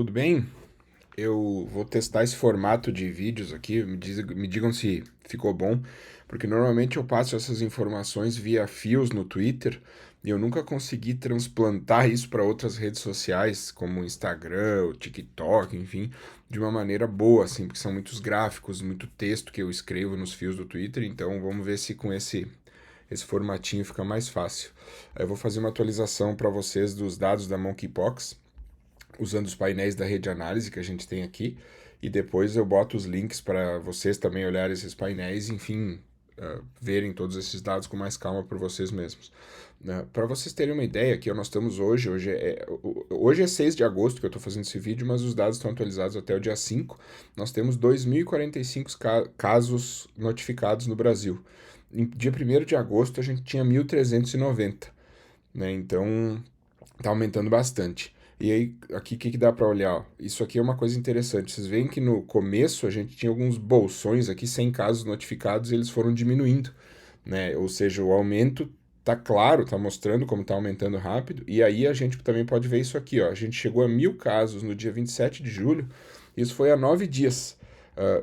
Tudo bem? Eu vou testar esse formato de vídeos aqui, me digam se ficou bom, porque normalmente eu passo essas informações via fios no Twitter e eu nunca consegui transplantar isso para outras redes sociais, como o Instagram, o TikTok, enfim, de uma maneira boa, assim, porque são muitos gráficos, muito texto que eu escrevo nos fios do Twitter, então vamos ver se com esse formatinho fica mais fácil. Eu vou fazer uma atualização para vocês dos dados da Monkeypox usando os painéis da rede análise que a gente tem aqui, e depois eu boto os links para vocês também olharem esses painéis, enfim, verem todos esses dados com mais calma por vocês mesmos. Para vocês terem uma ideia, aqui nós estamos hoje é 6 de agosto que eu estou fazendo esse vídeo, mas os dados estão atualizados até o dia 5. Nós temos 2.045 casos notificados no Brasil. Em dia 1º de agosto a gente tinha 1.390, né? Então tá aumentando bastante. E aí, aqui o que dá para olhar? Isso aqui é uma coisa interessante. Vocês veem que no começo a gente tinha alguns bolsões aqui, 100 casos notificados, e eles foram diminuindo, né? Ou seja, o aumento tá claro, tá mostrando como tá aumentando rápido. E aí a gente também pode ver isso aqui, ó. A gente chegou a 1.000 casos no dia 27 de julho, isso foi há 9 dias.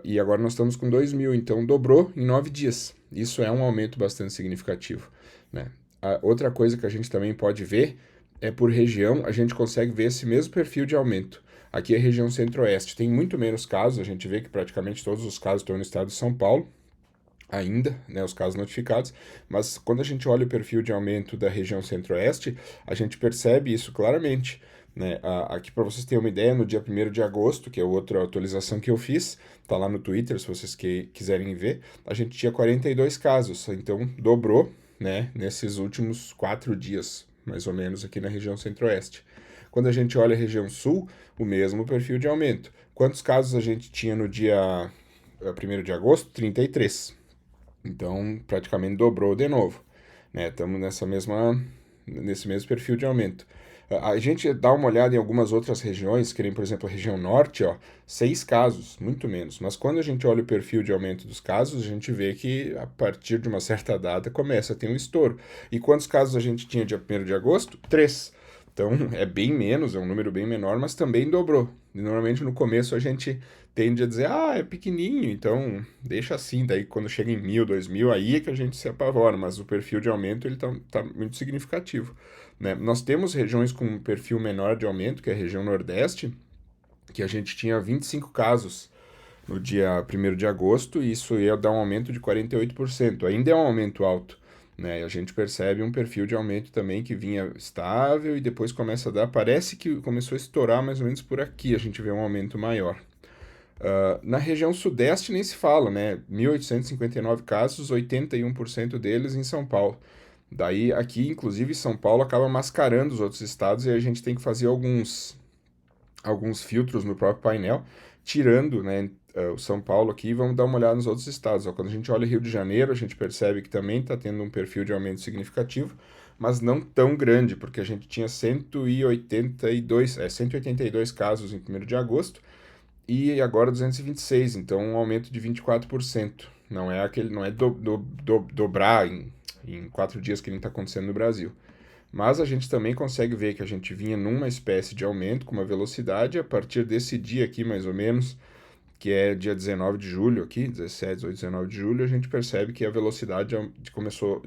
E agora nós estamos com 2.000, então dobrou em 9 dias. Isso é um aumento bastante significativo, né? A outra coisa que a gente também pode ver é por região, a gente consegue ver esse mesmo perfil de aumento. Aqui é a região centro-oeste, tem muito menos casos, a gente vê que praticamente todos os casos estão no estado de São Paulo, ainda, né, os casos notificados, mas quando a gente olha o perfil de aumento da região centro-oeste, a gente percebe isso claramente. Né? Aqui, para vocês terem uma ideia, no dia 1º de agosto, que é outra atualização que eu fiz, tá lá no Twitter, se vocês quiserem ver, a gente tinha 42 casos, então dobrou, né, nesses últimos 4 dias, mais ou menos, aqui na região centro-oeste. Quando a gente olha a região sul, o mesmo perfil de aumento. Quantos casos a gente tinha no dia 1º de agosto? 33. Então, praticamente dobrou de novo, né? Estamos nesse mesmo perfil de aumento. A gente dá uma olhada em algumas outras regiões, que nem, por exemplo, a região norte, ó, 6 casos, muito menos. Mas quando a gente olha o perfil de aumento dos casos, a gente vê que a partir de uma certa data começa a ter um estouro. E quantos casos a gente tinha dia 1º de agosto? 3. Então é bem menos, é um número bem menor, mas também dobrou. E normalmente no começo a gente tende a dizer, é pequenininho, então deixa assim. Daí quando chega em 1.000, 2.000, aí é que a gente se apavora, mas o perfil de aumento ele tá muito significativo. Né? Nós temos regiões com um perfil menor de aumento, que é a região nordeste, que a gente tinha 25 casos no dia 1º de agosto, e isso ia dar um aumento de 48%. Ainda é um aumento alto, né? E a gente percebe um perfil de aumento também que vinha estável e depois começa a dar, parece que começou a estourar mais ou menos por aqui, a gente vê um aumento maior. Na região sudeste nem se fala, né? 1.859 casos, 81% deles em São Paulo. Daí aqui, inclusive, São Paulo acaba mascarando os outros estados e a gente tem que fazer alguns filtros no próprio painel, tirando, né, o São Paulo aqui, e vamos dar uma olhada nos outros estados. Ó, quando a gente olha Rio de Janeiro, a gente percebe que também está tendo um perfil de aumento significativo, mas não tão grande, porque a gente tinha 182 casos em 1º de agosto e agora 226, então um aumento de 24%. Não é dobrar em 4 dias que nem está acontecendo no Brasil. Mas a gente também consegue ver que a gente vinha numa espécie de aumento com uma velocidade a partir desse dia aqui, mais ou menos, que é dia 19 de julho aqui, 17 ou 19 de julho, a gente percebe que a velocidade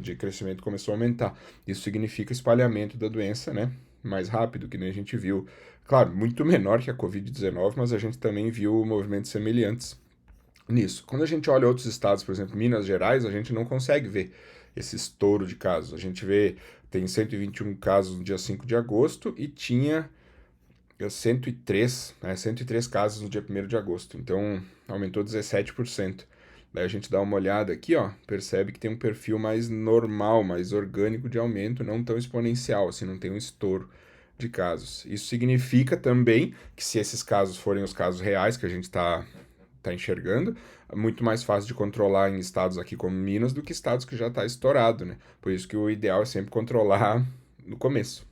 de crescimento começou a aumentar. Isso significa espalhamento da doença, né? Mais rápido, que nem a gente viu. Claro, muito menor que a Covid-19, mas a gente também viu movimentos semelhantes nisso. Quando a gente olha outros estados, por exemplo, Minas Gerais, a gente não consegue ver esse estouro de casos. A gente vê, tem 121 casos no dia 5 de agosto e tinha 103 casos no dia 1º de agosto. Então, aumentou 17%. Daí a gente dá uma olhada aqui, ó, percebe que tem um perfil mais normal, mais orgânico de aumento, não tão exponencial, assim, não tem um estouro de casos. Isso significa também que se esses casos forem os casos reais que a gente está enxergando, é muito mais fácil de controlar em estados aqui como Minas do que estados que já está estourado, né? Por isso que o ideal é sempre controlar no começo.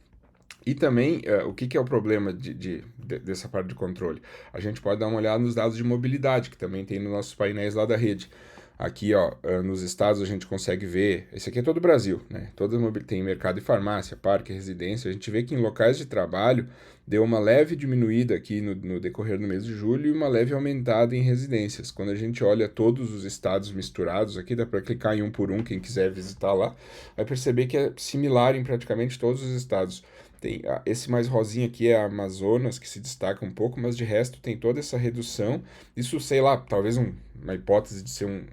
E também, o que é o problema dessa parte de controle? A gente pode dar uma olhada nos dados de mobilidade, que também tem nos nossos painéis lá da rede. Aqui, ó, nos estados a gente consegue ver, esse aqui é todo o Brasil, né? Tem mercado e farmácia, parque, residência. A gente vê que em locais de trabalho deu uma leve diminuída aqui no decorrer do mês de julho e uma leve aumentada em residências. Quando a gente olha todos os estados misturados aqui, dá para clicar em um por um, quem quiser visitar lá, vai perceber que é similar em praticamente todos os estados. Esse mais rosinho aqui é Amazonas, que se destaca um pouco, mas de resto tem toda essa redução. Isso, sei lá, talvez uma hipótese de ser um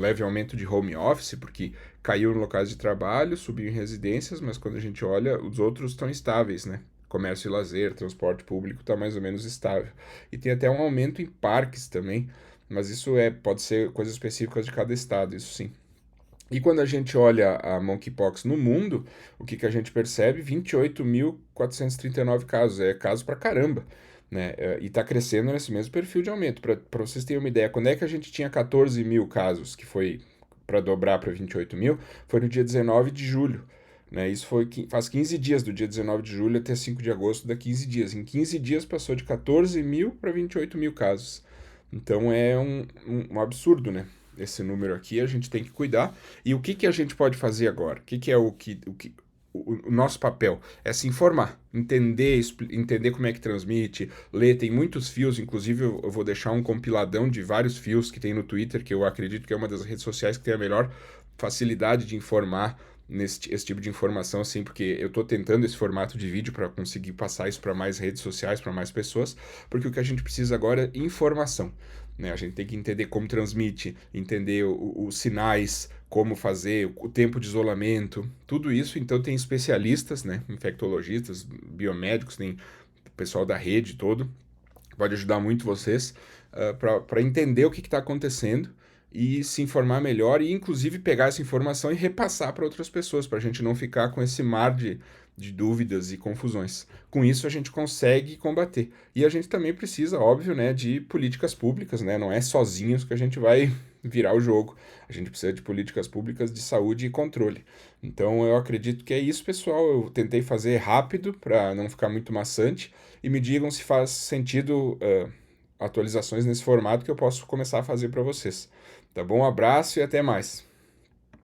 leve aumento de home office, porque caiu em locais de trabalho, subiu em residências, mas quando a gente olha, os outros estão estáveis, né? Comércio e lazer, transporte público está mais ou menos estável. E tem até um aumento em parques também, mas isso pode ser coisas específicas de cada estado, isso sim. E quando a gente olha a monkeypox no mundo, o que a gente percebe? 28.439 casos, é caso pra caramba, né? E está crescendo nesse mesmo perfil de aumento. Para vocês terem uma ideia, quando é que a gente tinha 14 mil casos, que foi para dobrar para 28 mil, foi no dia 19 de julho. Né? Isso faz 15 dias, do dia 19 de julho até 5 de agosto, dá 15 dias. Em 15 dias passou de 14 mil para 28 mil casos. Então é um absurdo, né? Esse número aqui, a gente tem que cuidar. E o que a gente pode fazer agora? O que é o nosso papel? É se informar, entender como é que transmite, ler, tem muitos fios, inclusive eu vou deixar um compiladão de vários fios que tem no Twitter, que eu acredito que é uma das redes sociais que tem a melhor facilidade de informar esse tipo de informação, assim, porque eu estou tentando esse formato de vídeo para conseguir passar isso para mais redes sociais, para mais pessoas, porque o que a gente precisa agora é informação. Né? A gente tem que entender como transmite, entender os sinais, como fazer, o tempo de isolamento, tudo isso. Então tem especialistas, né, infectologistas, biomédicos, tem o pessoal da rede todo, pode ajudar muito vocês para entender o que está acontecendo e se informar melhor e inclusive pegar essa informação e repassar para outras pessoas, para a gente não ficar com esse mar de dúvidas e confusões. Com isso a gente consegue combater. E a gente também precisa, óbvio, né, de políticas públicas, né? Não é sozinhos que a gente vai virar o jogo. A gente precisa de políticas públicas de saúde e controle. Então eu acredito que é isso, pessoal. Eu tentei fazer rápido para não ficar muito maçante e me digam se faz sentido atualizações nesse formato que eu posso começar a fazer para vocês. Tá bom? Um abraço e até mais.